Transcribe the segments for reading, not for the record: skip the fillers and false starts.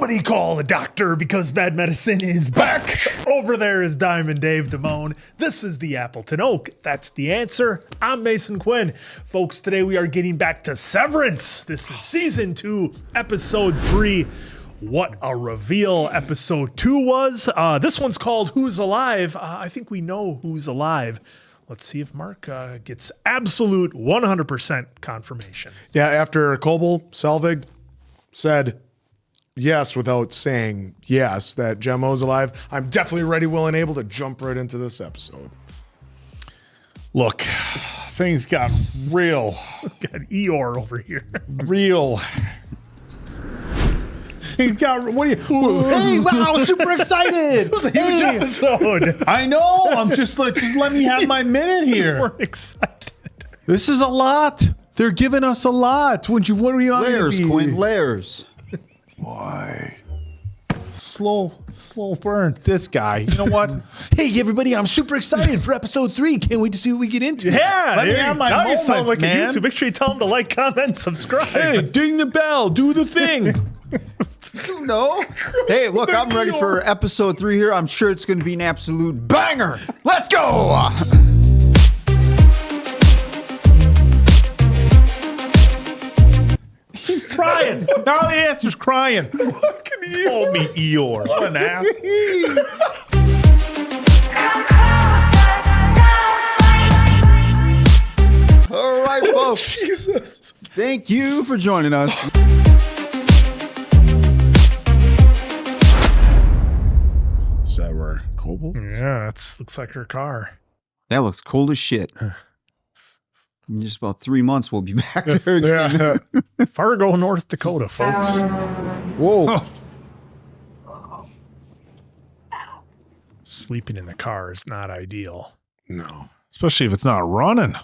Somebody call a doctor because bad medicine is back. Over there is Diamond Dave Damone. This is the Appleton Oak. That's the answer. I'm Mason Quinn. Folks, today we are getting back to Severance. This is season 2, episode 3. What a reveal episode 2 was. This one's called Who's Alive? I think we know who's alive. Let's see if Mark gets absolute 100% confirmation. Yeah, after Koble, Selvig said yes without saying yes that Gemmo's alive, I'm definitely ready, willing, able to jump right into this episode. Look, things got real. Got Eeyore over here. Real. Things got, what are you? Hey, wow, super excited. It was a huge episode. I know. I'm just like, just let me have my minute here. We're excited. This is a lot. They're giving us a lot. What do you want Layers, me to be? Quinn, layers. Why? Slow burn. This guy. You know what? Hey, everybody, I'm super excited for episode 3. Can't wait to see what we get into. Yeah, Let me there have you my got yourself moment, like man. a YouTube. Make sure you tell them to like, comment, subscribe. Hey, ding the bell. Do the thing. No. Hey, look, I'm ready for episode 3 here. I'm sure it's going to be an absolute banger. Let's go. He's crying. Now the answer's crying. Call me Eeyore. What an ass. All right, folks. Jesus. Thank you for joining us. Sever Koble? Yeah, that looks like her car. That looks cold as shit. In just about 3 months, we'll be back there again. Yeah. Fargo, North Dakota, folks. Whoa. Sleeping in the car is not ideal. No. Especially if it's not running.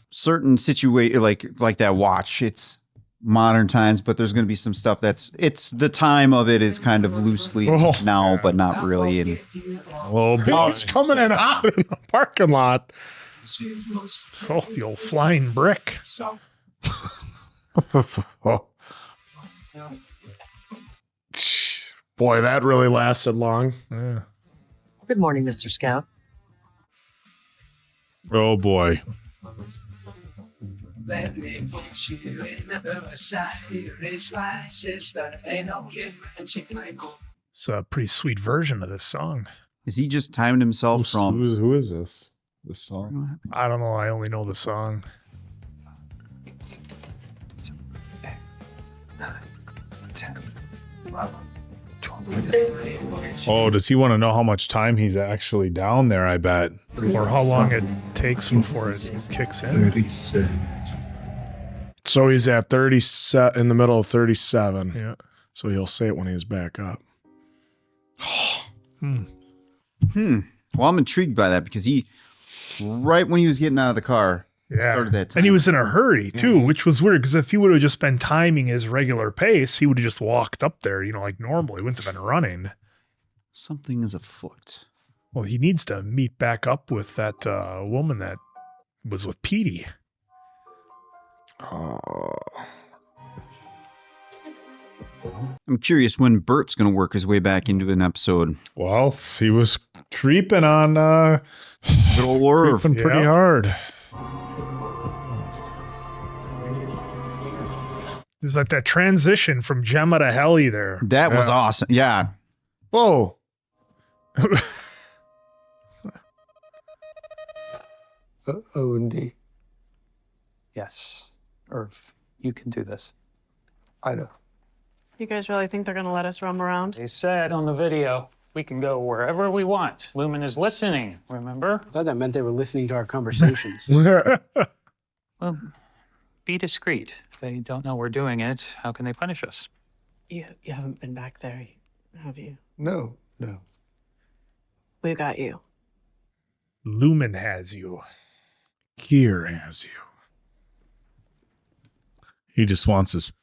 Certain situation like that watch, it's modern times, but there's going to be some stuff it's the time of it is kind of loosely now, but not really. And Well, It's coming in hot in the parking lot. Oh, the old flying brick. Oh. Boy, that really lasted long. Yeah. Good morning, Mr. Scout. oh boy. Let me put you in the other side. Here is my sister. Ain't no kid and she can go. It's a pretty sweet version of this song. is he just timed himself from? Who is this? This song? I don't know. I only know the song. 10, 11, 12. Oh, does he want to know how much time he's actually down there? I bet. Or how long it takes before it kicks in. 36. So he's at 30 in the middle of 37. Yeah. So he'll say it when he's back up. Hmm. Well, I'm intrigued by that because right when he was getting out of the car, started that time. And he was in a hurry too, which was weird because if he would have just been timing his regular pace, he would have just walked up there, like normal. He wouldn't have been running. Something is afoot. Well, he needs to meet back up with that woman that was with Petey. I'm curious when Bert's going to work his way back into an episode. Well, he was creeping on Good old Irv. creeping pretty Yeah. hard. It's like that transition from Gemma to Helly there. That was awesome. Yeah. Whoa. Only. Yes. Irv, you can do this. I know. You guys really think they're going to let us roam around? They said on the video, we can go wherever we want. Lumen is listening, remember? I thought that meant they were listening to our conversations. Well, be discreet. If they don't know we're doing it, how can they punish us? You haven't been back there, have you? No. We got you. Lumen has you. Gear has you. He just wants his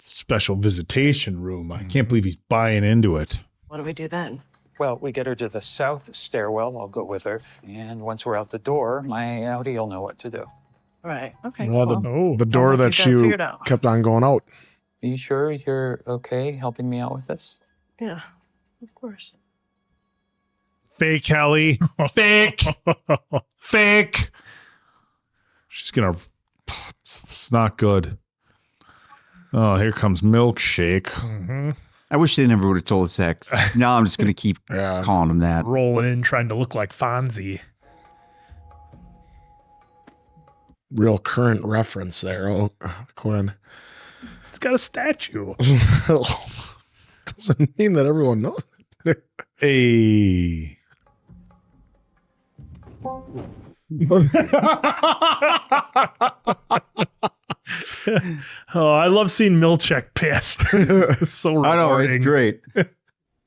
special visitation room. I can't believe he's buying into it. What do we do then? Well, we get her to the south stairwell. I'll go with her. And once we're out the door, my Audi will know what to do. Right. Okay. Well, well, the door like that you've got it you figured out. kept on going out. you sure you're okay helping me out with this? Yeah, of course. Fake Helly. Fake. Fake. She's gonna. It's not good. Oh, here comes Milkshake. I wish they never would have told us that. 'Cause now I'm just going to keep calling him that. Rolling in, trying to look like Fonzie. Real current reference there, Quinn. It's got a statue. Doesn't mean that everyone knows it. Hey. Oh, I love seeing Milchek pissed. It's so rewarding. I know, it's great.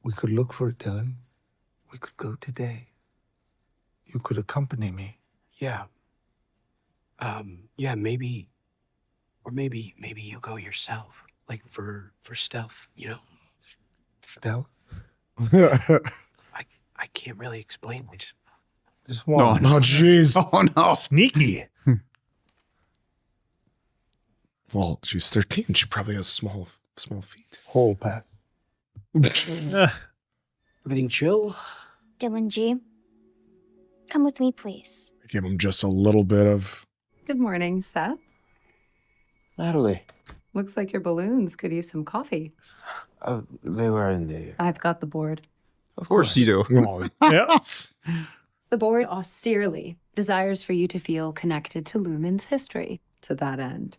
We could look for it, Dylan. We could go today. You could accompany me. Yeah. Yeah, maybe, or maybe you go yourself, like for stealth, you know? Stealth? I can't really explain it. Just one. Oh, jeez. Oh, no. Sneaky. Well, she's 13. She probably has small feet. Whole back. Everything chill? Dylan G, come with me, please. Give him just a little bit of. Good morning, Seth. Natalie. Looks like your balloons could use some coffee. They were in there. I've got the board. Of course you do. Yes. The board austerely desires for you to feel connected to Lumon's history. To that end,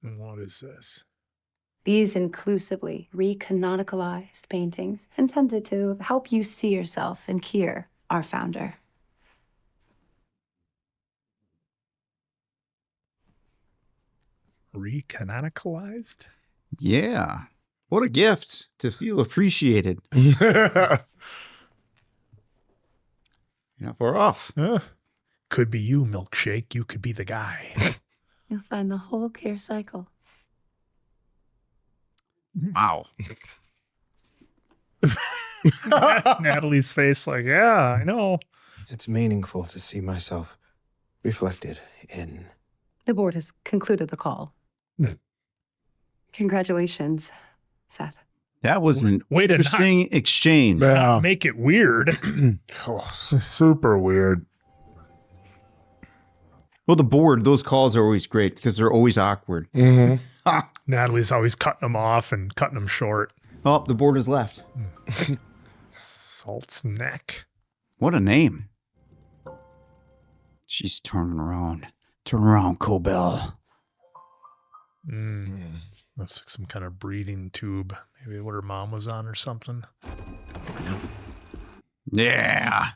What is this? these inclusively recanonicalized paintings intended to help you see yourself in Kier, our founder. Recanonicalized? Yeah. What a gift to feel appreciated. You're not far off. Could be you, Milkshake. You could be the guy. You'll find the whole Kier cycle. Wow. Natalie's face, like, yeah, I know. It's meaningful to see myself reflected in. The board has concluded the call. Congratulations, Seth. That was an Way to interesting exchange. Not make it weird. Super weird. Well, the board, those calls are always great because they're always awkward. Natalie's always cutting them off and cutting them short. Oh, the board is left. Salt's neck. What a name. She's turning around. Turn around, Cobell. Looks like some kind of breathing tube. Maybe what her mom was on or something. Yeah.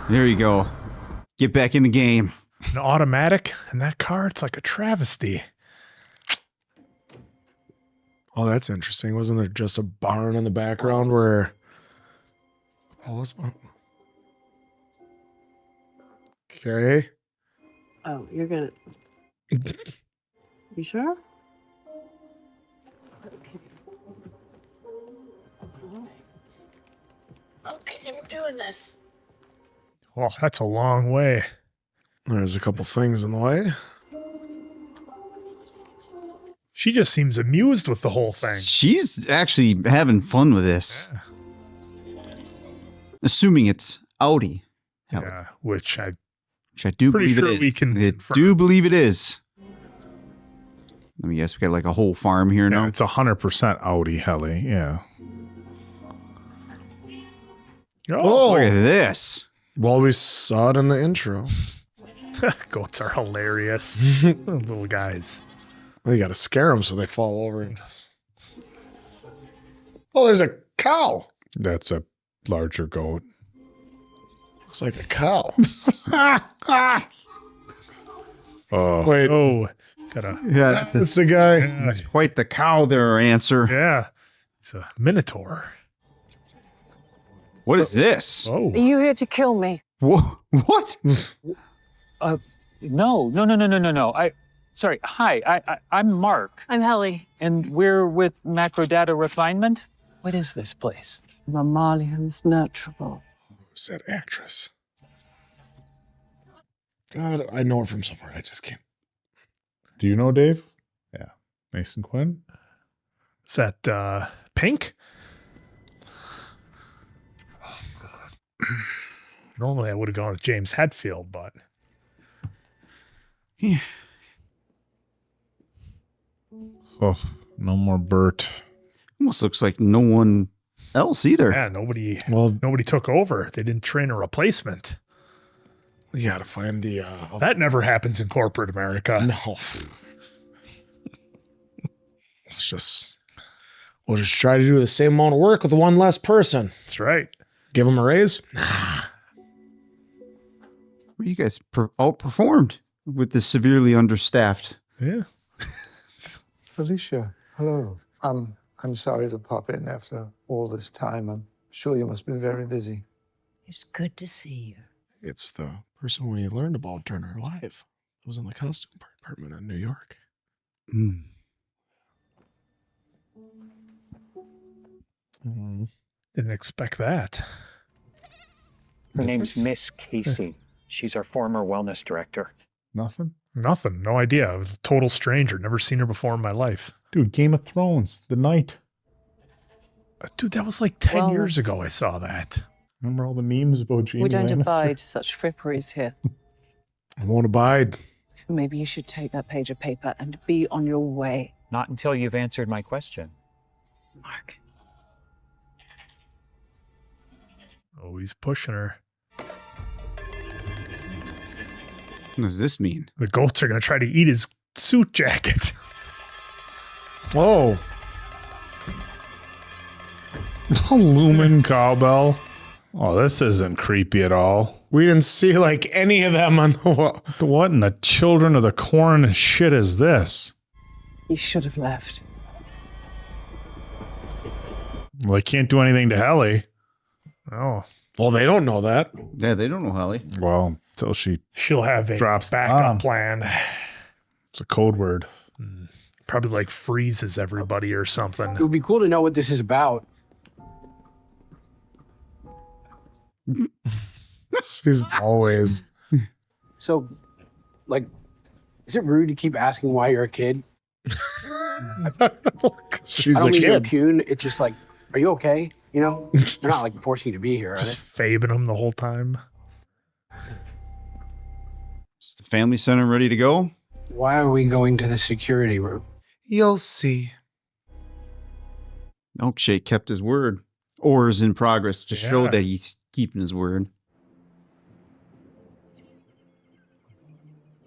There you go. Get back in the game. An automatic in that car, it's like a travesty. Oh, that's interesting. Wasn't there just a barn in the background where... Oh, okay. Oh, you're gonna. You sure? Okay, we're doing this. Well, that's a long way. There's a couple things in the way. She just seems amused with the whole thing. She's actually having fun with this. Yeah. Assuming it's outie. Helly. Yeah, which I do pretty believe sure it is. we can I confirm. do believe it is. Let me guess, we got like a whole farm here No, now. it's 100% outie Helly. Yeah. Oh, Look at this. Well, we saw it in the intro. goats are hilarious. Little guys. Well, you got to scare them so they fall over. Oh, there's a cow. That's a larger goat. Looks like a cow. Oh, Wait, Oh, gotta. Yeah, it's a guy. Yeah, quite the cow there, answer. yeah. It's a minotaur. What is this? Oh, Are you here to kill me? What? No. Sorry. Hi, I'm Mark, I'm Helly. and we're with Macrodata Refinement. What is this place? Mammalian's nurturable. Who's that actress? God, I know her from somewhere. I just can't. do you know Dave? Yeah. Mason Quinn? Is that pink? Normally I would have gone with James Hetfield, but Yeah. Oh, no more Bert. Almost looks like no one else either. yeah, nobody took over. They didn't train a replacement. You got to find the. That never happens in corporate America. No. We'll just try to do the same amount of work with one less person. That's right. Give them a raise? You guys outperformed with the severely understaffed. Yeah. Felicia, hello. I'm sorry to pop in after all this time. I'm sure you must be very busy. It's good to see you. It's the person we learned about during our live. It was in the costume department in New York. Mm. Didn't expect that. Her name's Miss Casey. She's our former wellness director. Nothing? Nothing. No idea. I was a total stranger. Never seen her before in my life. Dude, Game of Thrones, the night. Dude, that was like 10 years Wellness. ago I saw that. Remember all the memes about Jamie We don't Lannister? abide such fripperies here. I won't abide. Maybe you should take that page of paper and be on your way. Not until you've answered my question. Mark. Oh, he's pushing her. What does this mean? The goats are going to try to eat his suit jacket. Oh. Lumon cowbell. Oh, this isn't creepy at all. We didn't see like any of them on the wall. What in the children of the corn shit is this? You should have left. Well, they can't do anything to Helly. Oh. Well, they don't know that. Yeah, they don't know Helly. Well, until she She'll have a drops the backup bomb. plan. It's a code word. Probably like freezes everybody or something. It would be cool to know what this is about. He's always. So, like, is it rude to keep asking why you're a kid? She's I don't a mean to kid. impugn. It's just like, are you okay? You know, they're not like forcing you to be here, are Just they? fabing him the whole time. Is the family center ready to go? Why are we going to the security room? You'll see. Milkshake kept his word. Or is in progress to show Yeah. that he's keeping his word.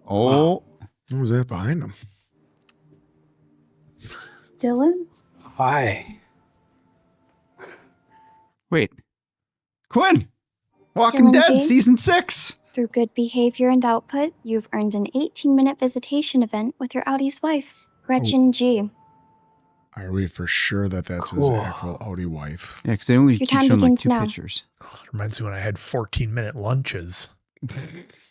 Oh. What was that behind him? Dylan? Hi. Wait. Quinn! Walking Dylan Dead, G? season 6. Through good behavior and output, you've earned an 18-minute visitation event with your Outie's wife, Gretchen G. Are we for sure that that's his Cool. actual Audi wife? Yeah, because they only Your keep time showing like begins 2 now. pictures. It reminds me when I had 14-minute lunches.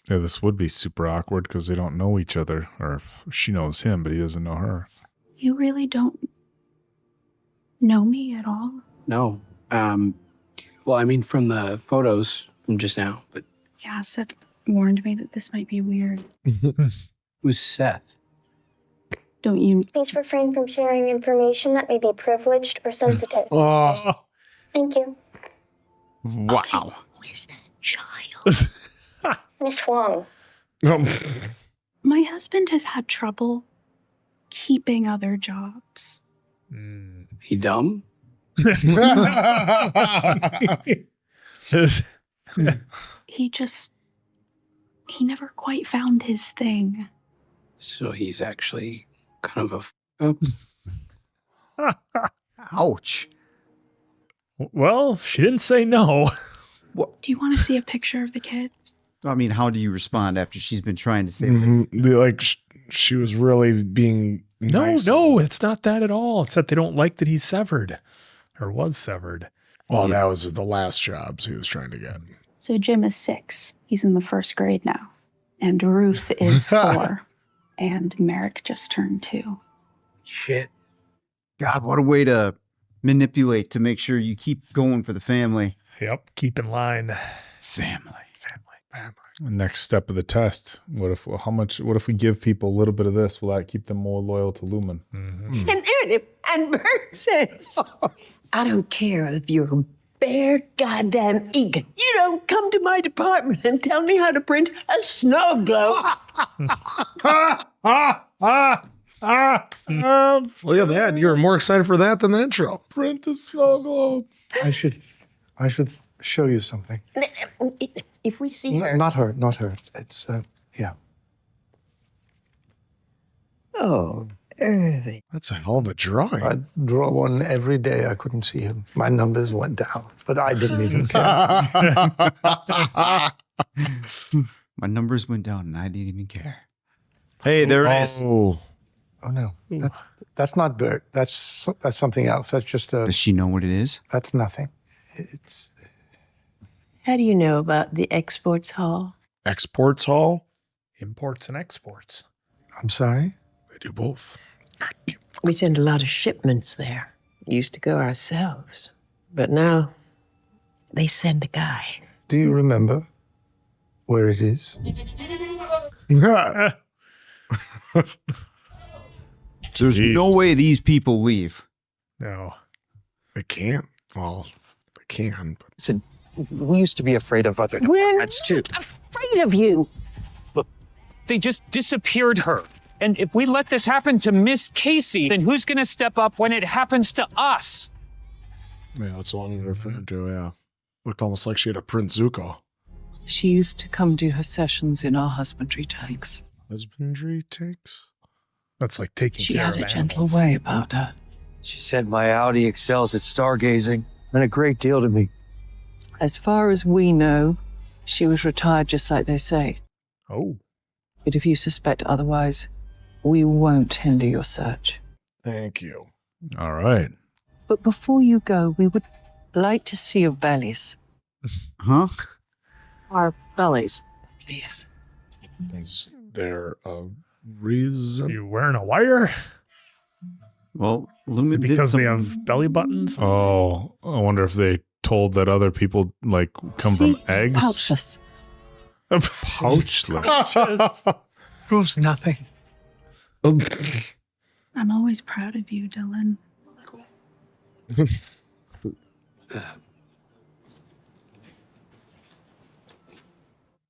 Yeah, this would be super awkward because they don't know each other. Or she knows him, but he doesn't know her. You really don't know me at all? No. Well, I mean, from the photos from just now, but Yeah, Seth warned me that this might be weird. who's Seth? Don't you? Please refrain from sharing information that may be privileged or sensitive. Oh, Thank you. Wow. Who is that child? Miss Huang. My husband has had trouble keeping other jobs. He dumb? He never quite found his thing. So he's actually kind of a... Ouch. Well, she didn't say no. Do you want to see a picture of the kids? I mean, how do you respond after she's been trying to say like she was really being nice. No, it's not that at all. It's that they don't like that he's severed or was severed. Well, that was the last jobs he was trying to get. So Jim is 6. He's in the 1st grade now. And Ruth is 4. And Merrick just turned 2. Shit. God, what a way to manipulate to make sure you keep going for the family. Yep, keep in line. Family. Next step of the test. What if we give people a little bit of this? Will that keep them more loyal to Lumon? And Bert says, I don't care if you're a bare goddamn eagle. You don't come to my department and tell me how to print a snow globe. Look at that. You were more excited for that than the intro. Print a snow globe. I should show you something. If we see her. Not her. It's, yeah. Oh, Irving. That's a hell of a drawing. I'd draw one every day. I couldn't see him. My numbers went down, but I didn't even care. My numbers went down and I didn't even care. Hey, there it is. Oh no, that's not Bert. That's something else. That's just a. Does she know what it is? That's nothing. It's. How do you know about the exports hall? Exports hall? Imports and exports. I'm sorry? They do both. We send a lot of shipments there. Used to go ourselves. But now, they send a guy. Do you remember where it is? There's no way these people leave. No. They can't. Well, they can, but. Listen, we used to be afraid of other We're departments too. afraid of you. Look, they just disappeared her. And if we let this happen to Miss Casey, then who's going to step up when it happens to us? Yeah, that's the one you're referring to, yeah. Looked almost like she had a Prince Zuko. She used to come do her sessions in our husbandry tanks. Husbandry takes? That's like taking She care had of a gentle animals. way about her. She said my Audi excels at stargazing. Meant a great deal to me. As far as we know, she was retired just like they say. Oh. But if you suspect otherwise, we won't hinder your search. Thank you. All right. But before you go, we would like to see your bellies. Huh? Our bellies. Please. Is there a reason? You wearing a wire? Well, Is Lumon it did because they some- have belly buttons? Oh, I wonder if they told that other people like come See? from eggs. Pouchless. Pouchless. Proves nothing. I'm always proud of you, Dylan.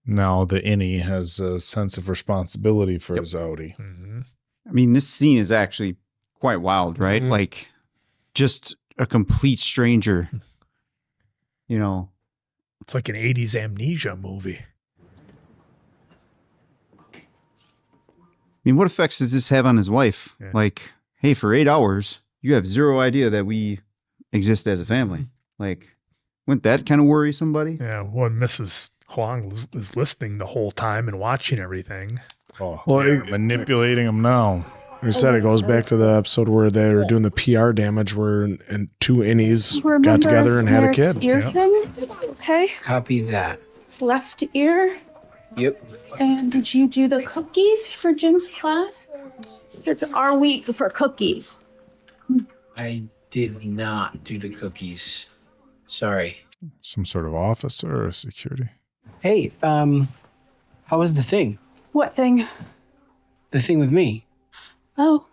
Now the innie has a sense of responsibility for his outie. I mean, this scene is actually quite wild, right? Mm-hmm. Like, just a complete stranger. You know, It's like an 80s amnesia movie. I mean, what effects does this have on his wife? Yeah. Like, hey, for 8 hours, you have zero idea that we exist as a family. Like, wouldn't that kind of worry somebody? Yeah, well, Mrs. Huang is listening the whole time and watching everything. Oh, Well, they're manipulating him now. Like I said, it goes back to the episode where they were doing the PR damage where and two innies got together and had a kid. Ear thing? Okay. Copy that. Left ear. Yep. And did you do the cookies for Jim's class? It's our week for cookies. I did not do the cookies. Sorry. Some sort of officer or security. Hey, how was the thing? What thing? The thing with me? Oh.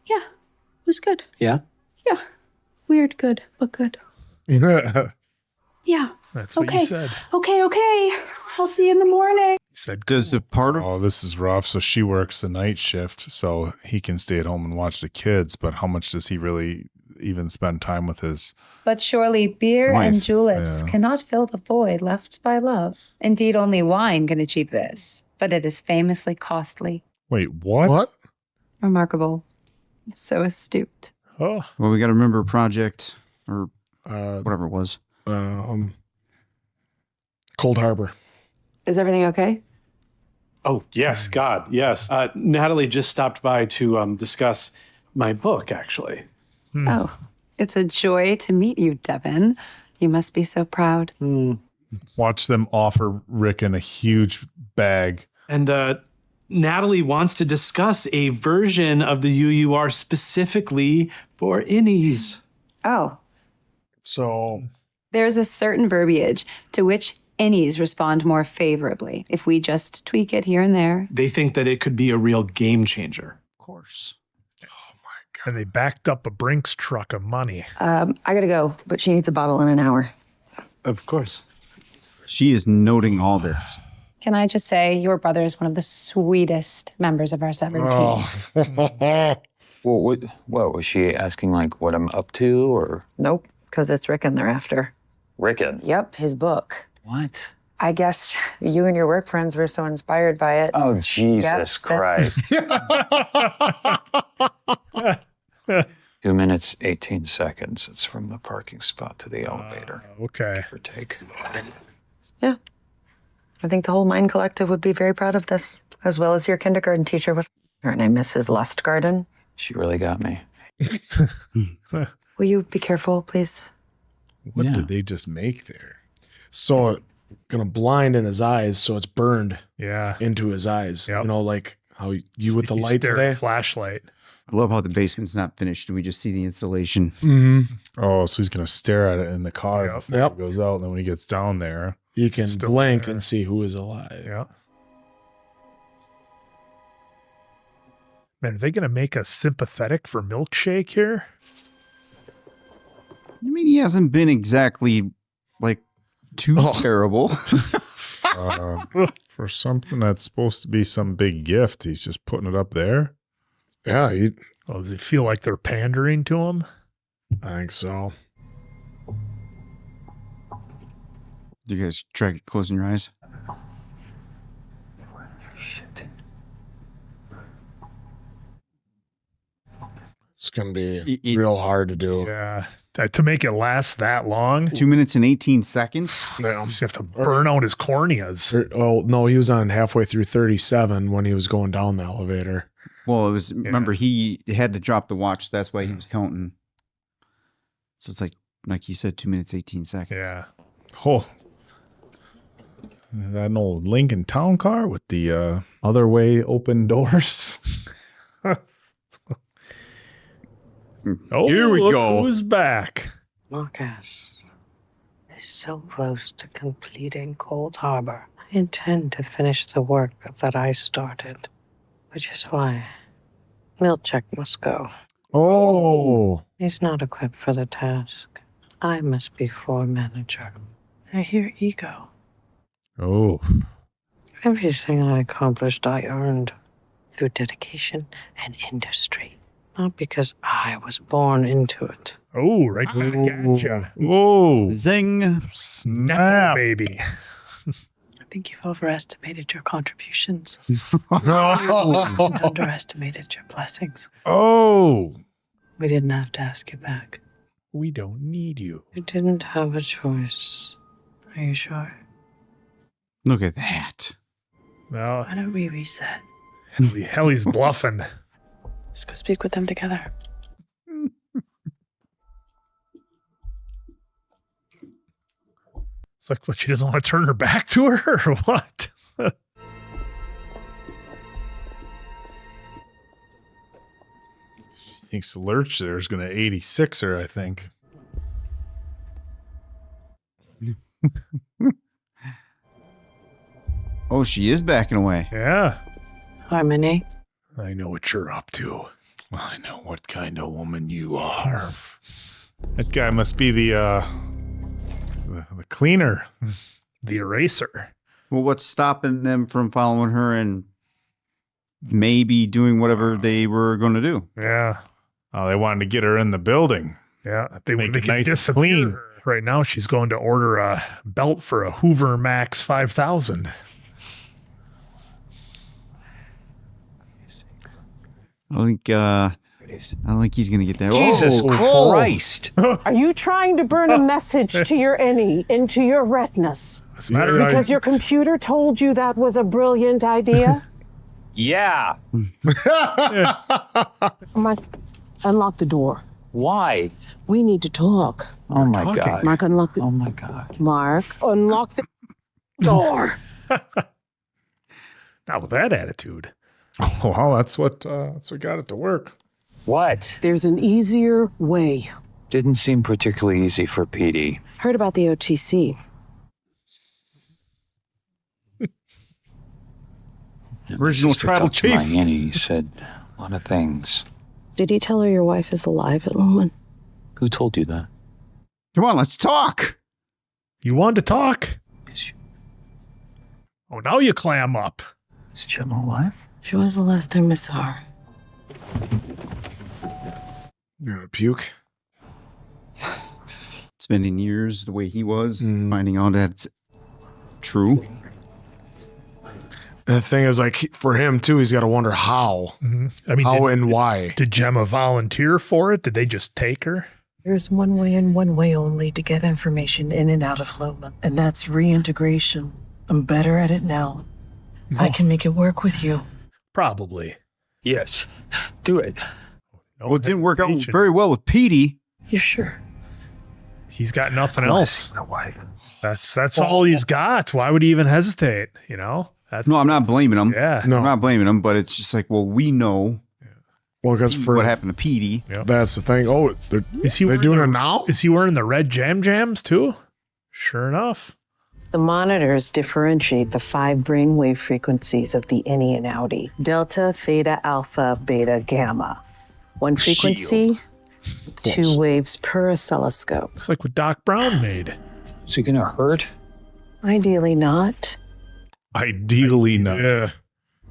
Yeah. It was good. Yeah? Yeah. Weird good, but good. Yeah. Yeah. That's what Okay. you said. Okay. I'll see you in the morning. You said Does the part of Oh, this is rough. So she works the night shift, so he can stay at home and watch the kids. But how much does he really even spend time with his? But surely beer Wife, and juleps yeah. cannot fill the void left by love. Indeed, only wine can achieve this, but it is famously costly. Wait, what? What? Remarkable. So astute. Oh, well, we got to remember Project or Uh, whatever it was. Cold Harbor. Is everything okay? Oh, yes, God, yes. Natalie just stopped by to discuss my book, actually. Oh, it's a joy to meet you, Devin. You must be so proud. Watch them offer Rickon a huge bag. And Natalie wants to discuss a version of the UUR specifically for innies. Oh, So there's a certain verbiage to which innies respond more favorably if we just tweak it here and there. They think that it could be a real game changer. Of course. And they backed up a Brinks truck of money. I gotta go, but she needs a bottle in an hour. Of course. She is noting all this. Can I just say, your brother is one of the sweetest members of our Severance team. Well, what was she asking, like, what I'm up to, or? Nope, because it's Rickon they're after. Rickon? Yep, his book. What? I guess you and your work friends were so inspired by it. Oh, Jesus Christ. 2 minutes, 18 seconds. It's from the parking spot to the elevator. Okay. Give or take. Yeah. I think the whole Mind Collective would be very proud of this, as well as your kindergarten teacher with her name, Mrs. Lustgarden. She really got me. Will you be careful, please? What did they just make there? So, gonna blind in his eyes, so it's burned Yeah. into his eyes. Yep. You know, like how you with the You light stare at today. flashlight. I love how the basement's not finished and we just see the installation. Mm-hmm. Oh, so he's gonna stare at it in the car Yep. before it goes out. And then when he gets down there, You can Still blink there. and see who is alive. Yeah. Man, are they going to make us sympathetic for Milkshake here? I mean, he hasn't been exactly like too terrible. for something that's supposed to be some big gift, he's just putting it up there. Yeah, Oh, does it feel like they're pandering to him? I think so. Do you guys try closing your eyes? It's gonna be real hard to do. Yeah. To make it last that long, 2 minutes and 18 seconds. Yeah. you just have to burn out his corneas. Oh no, he was on halfway through 37 when he was going down the elevator. Well, it was, remember, he had to drop the watch. That's why he was counting. So it's like you said, 2 minutes, 18 seconds. Yeah. Oh, that old Lincoln Town car with the other way open doors. Oh, here we look go. Who's back? Marcus is so close to completing Cold Harbor. I intend to finish the work that I started, which is why Milchek must go. Oh. He's not equipped for the task. I must be floor manager. I hear ego. Oh. Everything I accomplished, I earned through dedication and industry. Not because I was born into it. Oh, right back at ya. Whoa. Zing. Snap, baby. I think you've overestimated your contributions. And underestimated your blessings. Oh. We didn't have to ask you back. We don't need you. You didn't have a choice. Are you sure? Look at that. No, Why don't we reset? Helly's bluffing. Let's go speak with them together. It's like, what, she doesn't want to turn her back to her or what? She thinks the lurch there is going to 86 her, I think. Oh, she is backing away. Yeah. Harmony. I know what you're up to. I know what kind of woman you are. That guy must be the cleaner. The eraser. Well, what's stopping them from following her and maybe doing whatever they were going to do? Yeah. Oh, they wanted to get her in the building. Yeah. They Make can it nice and disappear. clean. Right now, she's going to order a belt for a Hoover Max 5000. I don't think he's going to get that. Jesus Christ. Are you trying to burn a message to your innie into your retinas? Because your computer told you that was a brilliant idea? Yeah. Mark, unlock the door. Why? We need to talk. Oh my God. Mark, unlock the... Oh my God. Mark, unlock the door. Not with that attitude. Oh, well, that's what got it to work. What? There's an easier way. Didn't seem particularly easy for PD. Heard about the OTC. Original tribal chief. My innie said a lot of things. Did he tell her your wife is alive at Lumon? Who told you that? Come on, let's talk. You wanted to talk? Oh, now you clam up. Is Jim alive? She was the last time I saw her. You're gonna puke. Spending years the way he was, finding out that it's true. And the thing is, like, for him too, he's got to wonder how. I mean, how and why. Did Gemma volunteer for it? Did they just take her? There's one way and one way only to get information in and out of Lumon, and that's reintegration. I'm better at it now. I can make it work with you. Probably. Yes. Do it. Well, it didn't work out very well with Petey. You sure? He's got nothing else. That's all he's got. Why would he even hesitate? You know? No, I'm not blaming him. Yeah. No. I'm not blaming him, but it's just like, well, we know because what happened to Petey. That's the thing. Oh, they're doing it now? Is he wearing the red jams too? Sure enough. The monitors differentiate the 5 brainwave frequencies of the innie and outie: delta, theta, alpha, beta, gamma. 1 frequency, 2 waves per oscilloscope. It's like what Doc Brown made. Is he gonna hurt? Ideally not. Ideally not. Yeah.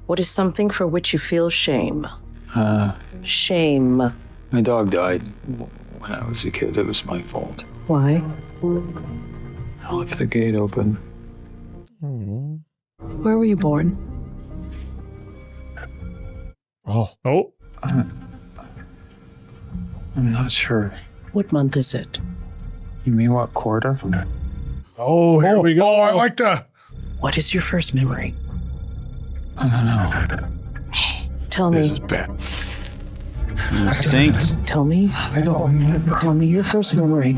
What is something for which you feel shame? Shame. My dog died when I was a kid. It was my fault. Why? I left the gate open. Where were you born? Oh. I'm not sure. What month is it? You mean what quarter? Oh, here we go. Oh, I like to. What is your first memory? I don't know. Tell me. This is bad. Synced. Tell me. I don't. Tell me your first memory.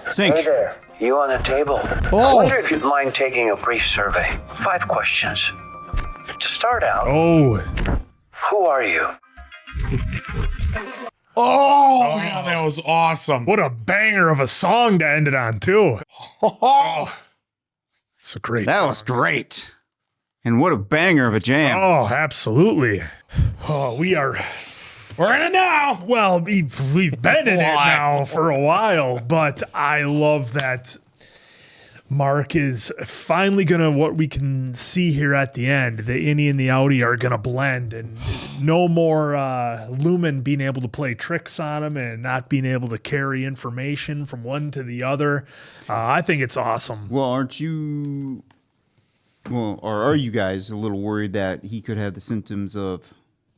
Sync. Hey there, you on the table. I wonder if you'd mind taking a brief survey. 5 questions. To start out, who are you? Oh, yeah, that was awesome. What a banger of a song to end it on, too. Oh, it's a great That song. was great. And what a banger of a jam. Oh, absolutely. Oh, we're in it now. Well, we've been in it now for a while, but I love that Mark is finally gonna, what we can see here at the end, the innie and the outie are gonna blend, and no more Lumon being able to play tricks on him and not being able to carry information from one to the other. I think it's awesome. Well, aren't you... Well, or are you guys a little worried that he could have the symptoms of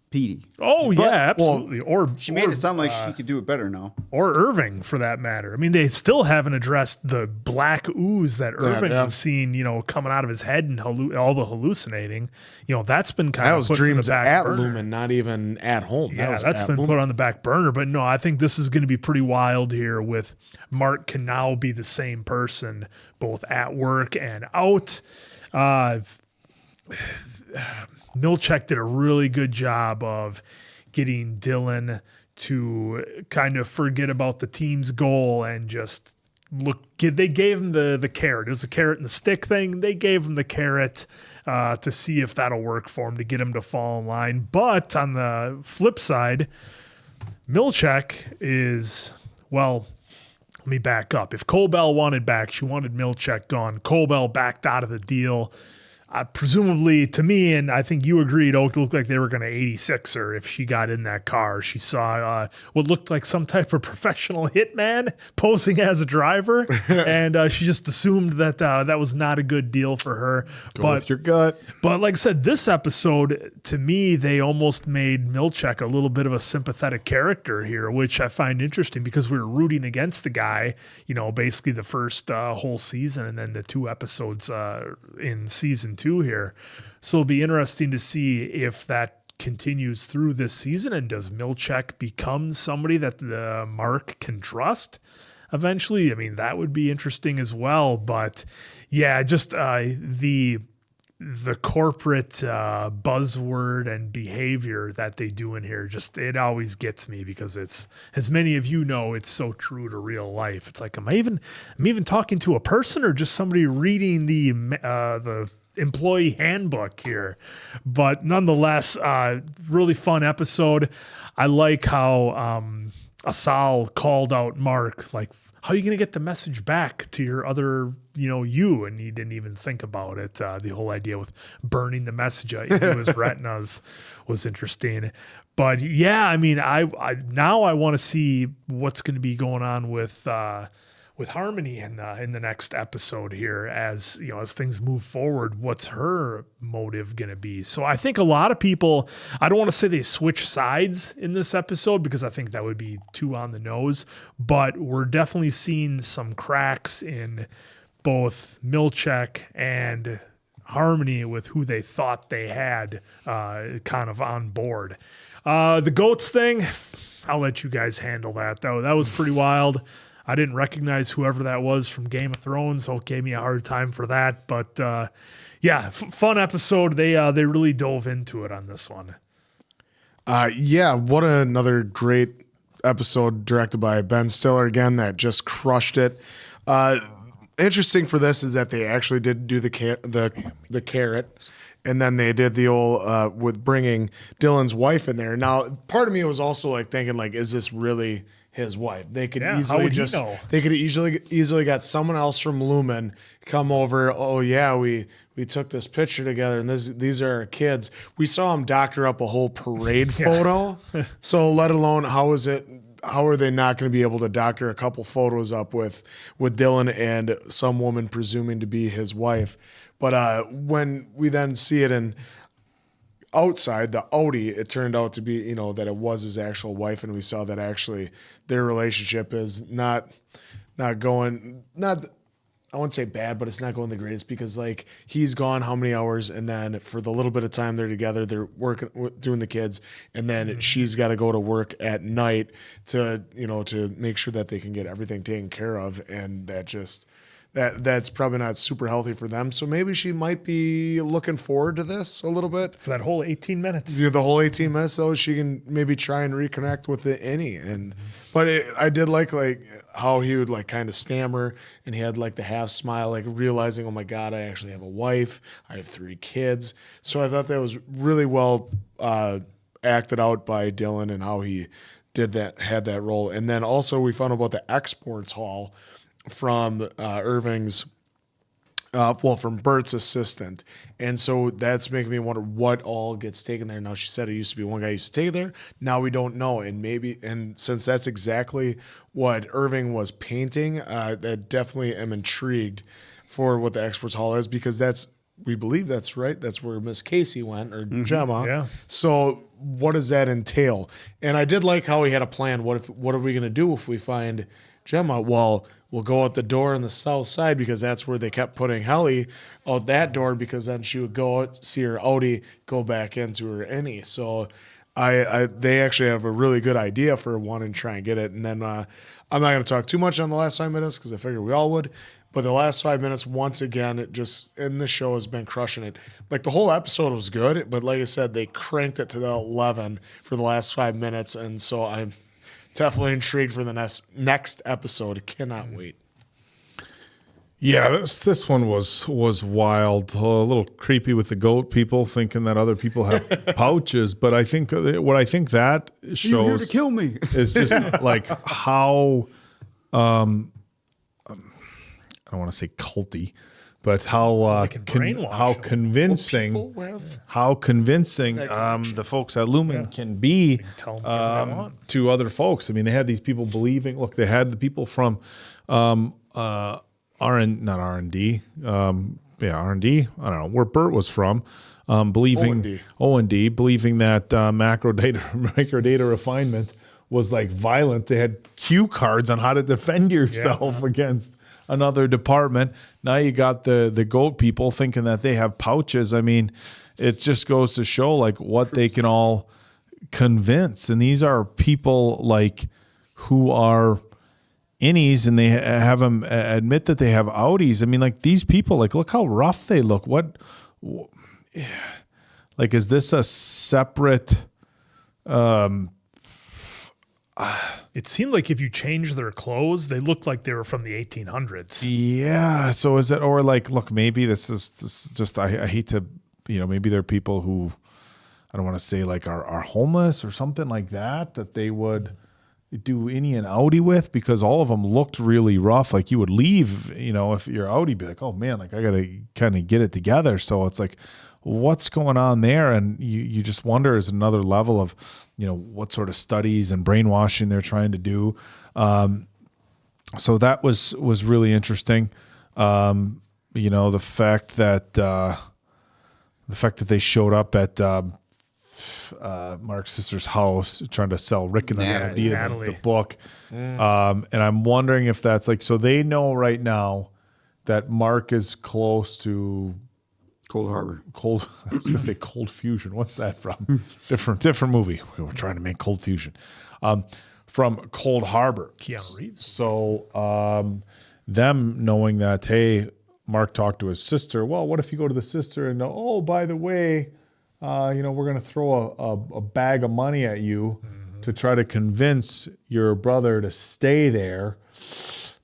Petey? Oh, yeah, absolutely. She made it sound like she could do it better now. Or Irving, for that matter. I mean, they still haven't addressed the black ooze that Irving was seeing, coming out of his head and all the hallucinating. That's been kind That of was put dreams to the back at burner. Lumon, not even at home. Yeah, was that's at been Lumon. put on the back burner. But no, I think this is going to be pretty wild here with Mark can now be the same person, both at work and out. Milchek did a really good job of getting Dylan to kind of forget about the team's goal and just they gave him the carrot. It was a carrot and the stick thing. They gave him the carrot to see if that'll work for him, to get him to fall in line. But on the flip side, Milchek is, well, let me back up. If Colbell wanted back, she wanted Milchek gone. Colbell backed out of the deal. Presumably, to me, and I think you agreed, Oak, it looked like they were going to 86 her if she got in that car. She saw what looked like some type of professional hitman posing as a driver, and she just assumed that that was not a good deal for her. Go with your gut. But like I said, this episode, to me, they almost made Milchek a little bit of a sympathetic character here, which I find interesting because we were rooting against the guy, basically the first whole season and then the 2 episodes in season 2 here. So it'll be interesting to see if that continues through this season, and does Milchek become somebody that the Mark can trust eventually? I mean, that would be interesting as well. But yeah, just the corporate buzzword and behavior that they do in here, just it always gets me because it's, as many of you know, it's so true to real life. It's like, am I even talking to a person or just somebody reading the employee handbook here. But nonetheless, really fun episode. I like how Asal called out Mark, like, how are you going to get the message back to your other, you? And he didn't even think about it. The whole idea with burning the message into his retinas was interesting. But yeah, I mean, I now I want to see what's going to be going on with Harmony in the next episode here, as things move forward. What's her motive going to be? So I think a lot of people, I don't want to say they switch sides in this episode because I think that would be too on the nose, but we're definitely seeing some cracks in both Milchek and Harmony with who they thought they had kind of on board. The goats thing, I'll let you guys handle that though. That was pretty wild. I didn't recognize whoever that was from Game of Thrones, so it gave me a hard time for that. But fun episode. They really dove into it on this one. What another great episode directed by Ben Stiller again that just crushed it. Interesting for this is that they actually did do the carrot, and then they did the old with bringing Dylan's wife in there. Now, part of me was also like thinking, like, is this really his wife? They could easily got someone else from Lumon come over. Oh yeah, we took this picture together, and these are our kids. We saw him doctor up a whole parade photo. So let alone how are they not going to be able to doctor a couple photos up with Dylan and some woman presuming to be his wife? But when we then see it in outside the outie, it turned out to be, that it was his actual wife, and we saw that actually their relationship is not going, I wouldn't say bad, but it's not going the greatest because, like, he's gone how many hours, and then for the little bit of time they're together, they're working, doing the kids, and then she's got to go to work at night to make sure that they can get everything taken care of, and that's probably not super healthy for them. So maybe she might be looking forward to this a little bit. For that whole 18 minutes. Yeah, the whole 18 minutes, though, she can maybe try and reconnect with the innie. But I did like how he would like kind of stammer, and he had like the half smile, like realizing, oh my God, I actually have a wife. I have 3 kids. So I thought that was really well acted out by Dylan and how he had that role. And then also we found out about the exports haul from Irving's, from Bert's assistant. And so that's making me wonder what all gets taken there. Now, she said it used to be one guy used to take it there. Now we don't know. And since that's exactly what Irving was painting, that definitely am intrigued for what the exports hall is, because we believe that's right. That's where Miss Casey went, or Gemma. Yeah. So what does that entail? And I did like how he had a plan. What are we going to do if we find Gemma? Well, we'll go out the door on the south side, because that's where they kept putting Helly out that door, because then she would go out, see her outie, go back into her innie. So they actually have a really good idea for one and try and get it. And then I'm not going to talk too much on the last 5 minutes because I figured we all would. But the last 5 minutes, once again, the show has been crushing it. Like, the whole episode was good, but like I said, they cranked it to the 11 for the last 5 minutes. And so I'm definitely intrigued for the next episode. Cannot wait. Yeah, this one was wild. A little creepy with the goat people thinking that other people have pouches. But I think that shows You're here to kill me is just like how I don't want to say culty, but how convincing the folks at Lumon can be to other folks. I mean, they had these people believing. Look, they had the people from R&D. R&D. I don't know where Bert was from. Believing O&D, believing that Macrodata Refinement was like violent. They had cue cards on how to defend yourself against another department. Now you got the goat people thinking that they have pouches. I mean, it just goes to show like what they can all convince. And these are people like who are innies, and they have them admit that they have outies. I mean, like these people, like look how rough they look. Like, is this a separate, It seemed like if you changed their clothes, they looked like they were from the 1800s. Yeah. So is it, or like, look, maybe this is just, I hate to, maybe there are people who, I don't want to say like are homeless or something like that they would do innie and outie with, because all of them looked really rough. Like you would leave, if you're outie, be like, oh man, like I got to kind of get it together. So it's like, what's going on there? And you just wonder, is another level of, what sort of studies and brainwashing they're trying to do. So that was really interesting. The fact that they showed up at Mark's sister's house trying to sell Rick and the idea of the book. And I'm wondering if that's like, so they know right now that Mark is close to Cold Harbor. I was going to say Cold Fusion. What's that from? different movie. We were trying to make Cold Fusion. From Cold Harbor. Keanu Reeves. So them knowing that, hey, Mark talked to his sister. Well, what if you go to the sister and know, oh, by the way, we're going to throw a bag of money at you to try to convince your brother to stay there.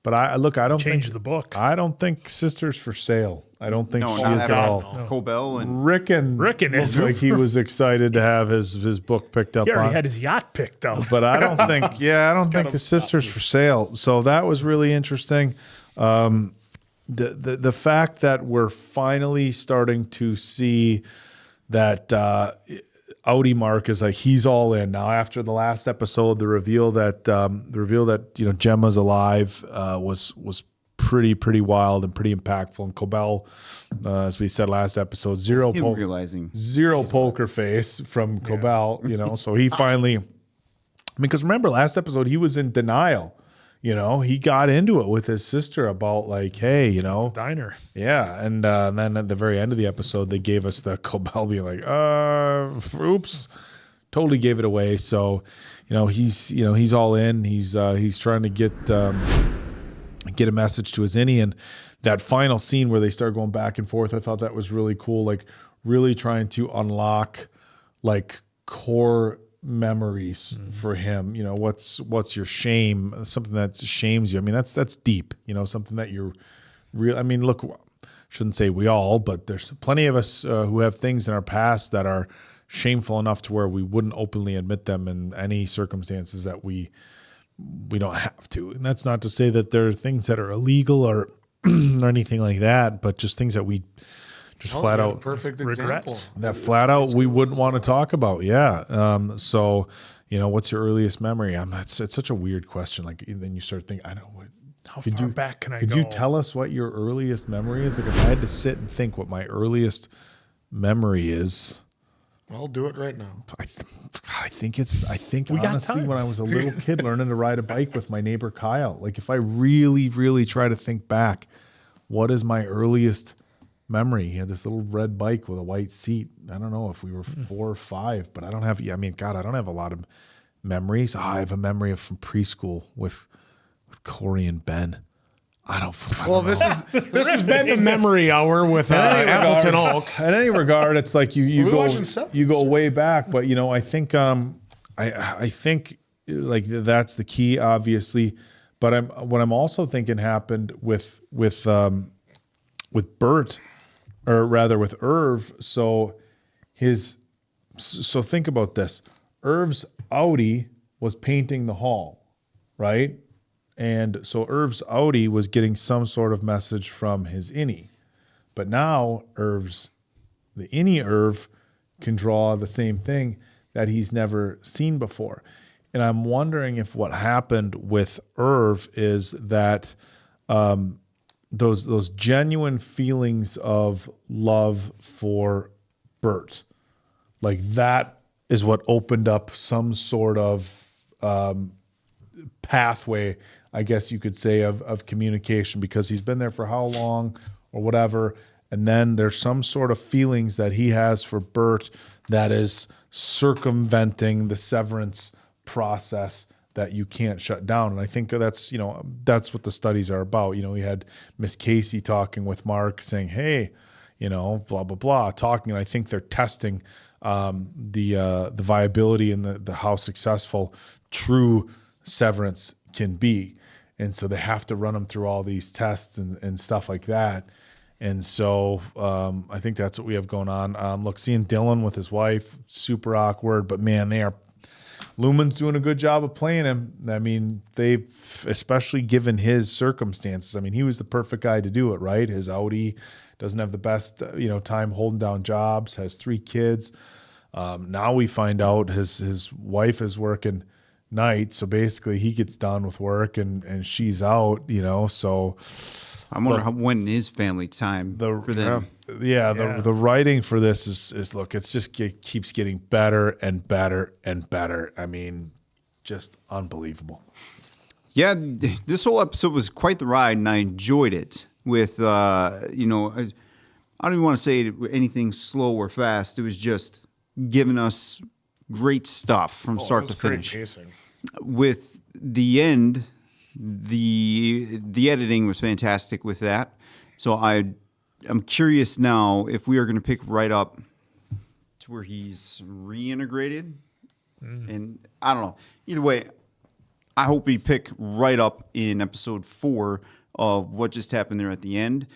But I don't change the book. I don't think sister's for sale. I don't think she not is at at all. all. No. Ricken Ricken looks is like he was excited to have his book picked up. He already on. had his yacht picked up. But I don't think the sister's for sale. So that was really interesting. The fact that we're finally starting to see that outie Mark is like, he's all in now. After the last episode, the reveal that Gemma's alive was pretty wild and pretty impactful. And Cobell, as we said last episode, zero poker face from Cobell. So he finally, because remember last episode he was in denial. He got into it with his sister about like, hey, diner. Yeah. And then at the very end of the episode, they gave us the Cobell being like, oops, totally gave it away. So, he's all in. He's trying to get a message to his innie. And that final scene where they start going back and forth, I thought that was really cool. Like really trying to unlock like core memories for him. What's your shame, something that shames you. I mean, that's deep, something that you're real. I mean, look, shouldn't say we all, but there's plenty of us who have things in our past that are shameful enough to where we wouldn't openly admit them in any circumstances that we don't have to. And that's not to say that there are things that are illegal or or anything like that, but just things that we just flat out perfect regrets. That flat out we wouldn't want to talk about. Yeah. So, what's your earliest memory? It's such a weird question. Like then you start thinking, I don't know. How far back can I go? Could you tell us what your earliest memory is? Like if I had to sit and think what my earliest memory is. I'll do it right now. I think honestly when I was a little kid learning to ride a bike with my neighbor Kyle, like if I really, really try to think back, what is my earliest memory? He had this little red bike with a white seat. I don't know if we were 4 or 5, but I don't have a lot of memories. I have a memory from preschool with Corey and Ben. This has been the memory hour with Appleton Oak. In any regard, it's like you go way back, but I think I think like that's the key, obviously. But what I'm also thinking happened with Bert, or rather with Irv. So think about this. Irv's outie was painting the hall, right? And so Irv's outie was getting some sort of message from his innie. But now the innie Irv can draw the same thing that he's never seen before. And I'm wondering if what happened with Irv is that those genuine feelings of love for Bert, like that is what opened up some sort of pathway, I guess you could say, of communication, because he's been there for how long or whatever. And then there's some sort of feelings that he has for Bert that is circumventing the severance process that you can't shut down. And I think that's what the studies are about. We had Miss Casey talking with Mark saying, hey, blah, blah, blah, talking. And I think they're testing, the viability and the how successful true Severance can be. And so they have to run them through all these tests and stuff like that. And so I think that's what we have going on. Look, seeing Dylan with his wife, super awkward, but man, Lumon's doing a good job of playing him. I mean, they've, especially given his circumstances, I mean, he was the perfect guy to do it, right? His outie doesn't have the best, time holding down jobs, has 3 kids. Now we find out his wife is working night, so basically he gets done with work and she's out, so I wonder when is family time for them. The writing for this is look, it keeps getting better and better and better. I mean, just unbelievable. Yeah, this whole episode was quite the ride, and I enjoyed it. With I don't even want to say anything slow or fast. It was just giving us great stuff from start to finish. Great pacing. With the end, the editing was fantastic with that. So I'm curious now if we are going to pick right up to where he's reintegrated. And I don't know. Either way, I hope we pick right up in episode 4 of what just happened there at the end.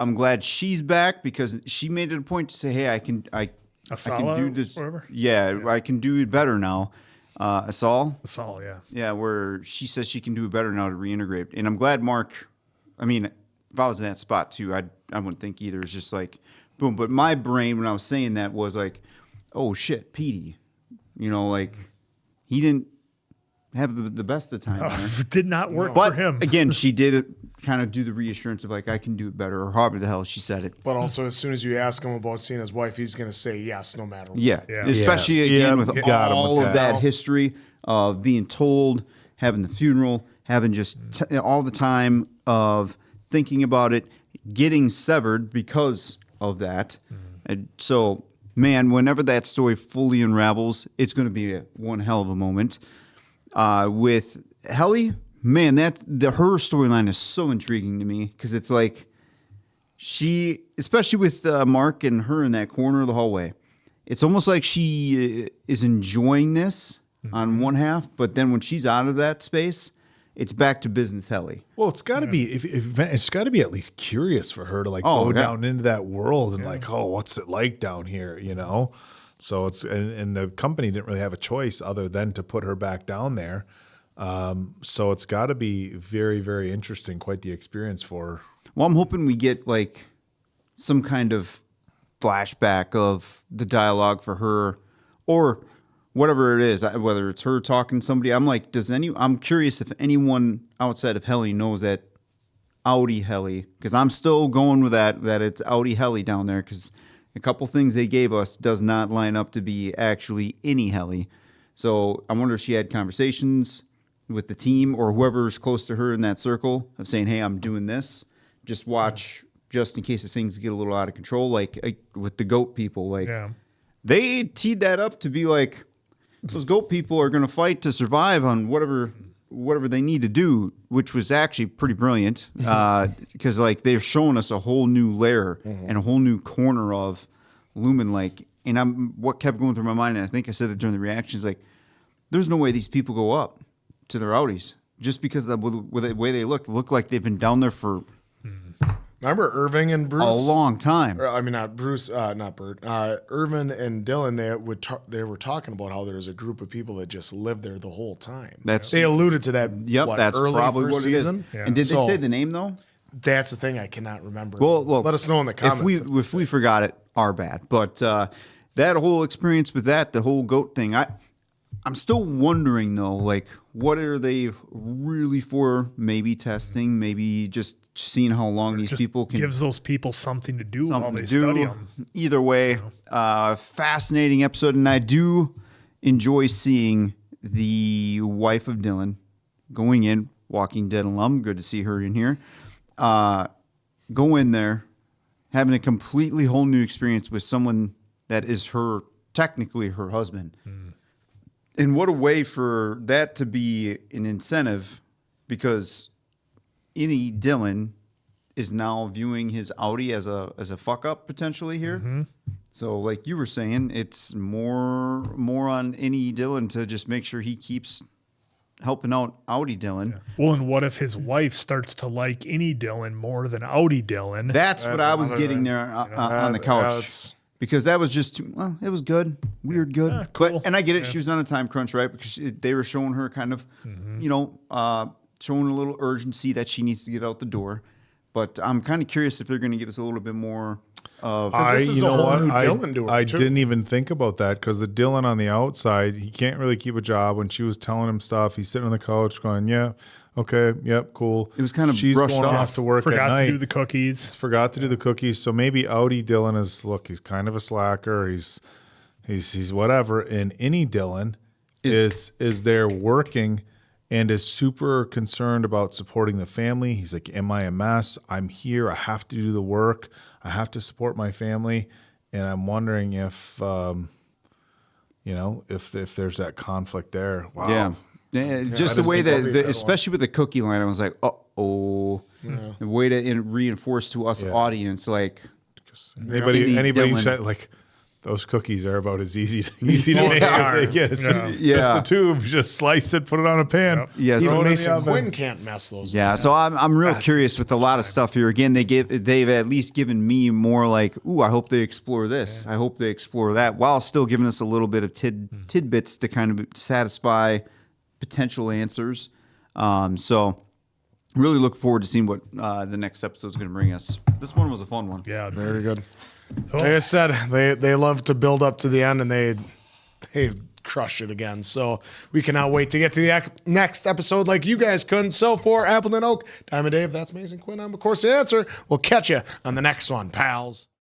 I'm glad she's back because she made it a point to say, "Hey, I can do this. Yeah, I can do it better now." Asal, yeah. Yeah, where she says she can do it better now to reintegrate. And I'm glad Mark, I mean, if I was in that spot too, I wouldn't think either. It's just like, boom. But my brain, when I was saying that, was like, oh shit, Petey. He didn't have the best of time. It did not work but for him. Again, she did kind of do the reassurance of like, I can do it better, or however the hell she said it. But also, as soon as you ask him about seeing his wife, he's going to say yes, no matter what. Yeah. Especially again with all of that history of being told, having the funeral, having just all the time of thinking about it, getting severed because of that. And so, man, whenever that story fully unravels, it's going to be one hell of a moment. With Helly, man, her storyline is so intriguing to me because it's like she, especially with Mark and her in that corner of the hallway, it's almost like she is enjoying this on one half, but then when she's out of that space, it's back to business Helly. Well, it's got to be it's got to be at least curious for her to go down into that world and what's it like down here, So it's and the company didn't really have a choice other than to put her back down there. So it's got to be very, very interesting, quite the experience for her. Well, I'm hoping we get some kind of flashback of the dialogue for her, or whatever it is, whether it's her talking to somebody. I'm curious if anyone outside of Helly knows that outie Helly, because I'm still going with that it's outie Helly down there, because a couple things they gave us does not line up to be actually any Helly. So I wonder if she had conversations with the team or whoever's close to her in that circle of saying, hey, I'm doing this. Just watch, just in case if things get a little out of control, like with the goat people. They teed that up to be like, those goat people are going to fight to survive on whatever they need to do, which was actually pretty brilliant because they're showing us a whole new layer and a whole new corner of Lumon. And what kept going through my mind, and I think I said it during the reactions, there's no way these people go up to their outies just because of the way they look like they've been down there for Remember Irving and Bruce? A long time. I mean, not Bruce, not Bert. Irvin and Dylan, they were talking about how there's a group of people that just lived there the whole time. They alluded to that. Yep, that's probably what it is. Season. Yeah. And did they say the name though? That's the thing I cannot remember. Well, let us know in the comments. If we forgot it, our bad. But that whole experience with the whole goat thing, I'm still wondering though, what are they really for? Maybe testing, maybe just seeing how long these people can. Gives those people something to do while they study them. Either way, fascinating episode, and I do enjoy seeing the wife of Dylan going in, Walking Dead alum. Good to see her in here. Go in there, having a completely whole new experience with someone that is technically her husband. And what a way for that to be an incentive, because any Dylan is now viewing his outie as a fuck up potentially here. Mm-hmm. So like you were saying, it's more on any Dylan to just make sure he keeps helping out Outie Dylan. Well, and what if his wife starts to like Innie Dylan more than Outie Dylan? That's what I was getting there on the couch. Because that was just too, well, it was good, weird good. Yeah, cool. But, and I get it, she was on a time crunch, right? Because they were showing her kind of, showing a little urgency that she needs to get out the door. But I'm kind of curious if they're going to give us a little bit more of. This is a whole new Dylan to her, I too. didn't even think about that because the Dylan on the outside, he can't really keep a job. When she was telling him stuff, he's sitting on the couch going, yeah, okay, yep, cool. It was kind of She's brushed going off. off to work Forgot at night. to do the cookies. Forgot to do the cookies. So maybe Outie Dylan is, look, he's kind of a slacker. He's whatever. And Innie Dylan is there working and is super concerned about supporting the family. He's like, am I a mess? I'm here. I have to do the work. I have to support my family. And I'm wondering if, if there's that conflict there. Wow. Yeah. Just the way that, especially with the cookie line, I was like, the way to reinforce to us audience, like anybody who Dylan. said like those cookies are about as easy to make as they get. It's just the tube, just slice it, put it on a pan. Yes, Even throw it in the Mason oven. Quinn can't mess those. Yeah, so I'm real curious with a lot of stuff here. Again, they've at least given me more like, ooh, I hope they explore this. I hope they explore that, while still giving us a little bit of tidbits to kind of satisfy potential answers. So really look forward to seeing what the next episode is going to bring us. This one was a fun one. Yeah, very good. Like I said, they love to build up to the end, and they crush it again. So we cannot wait to get to the next episode like you guys couldn't. So for Appleton Oak, Diamond Dave, that's Mason Quinn. I'm, of course, the answer. We'll catch you on the next one, pals.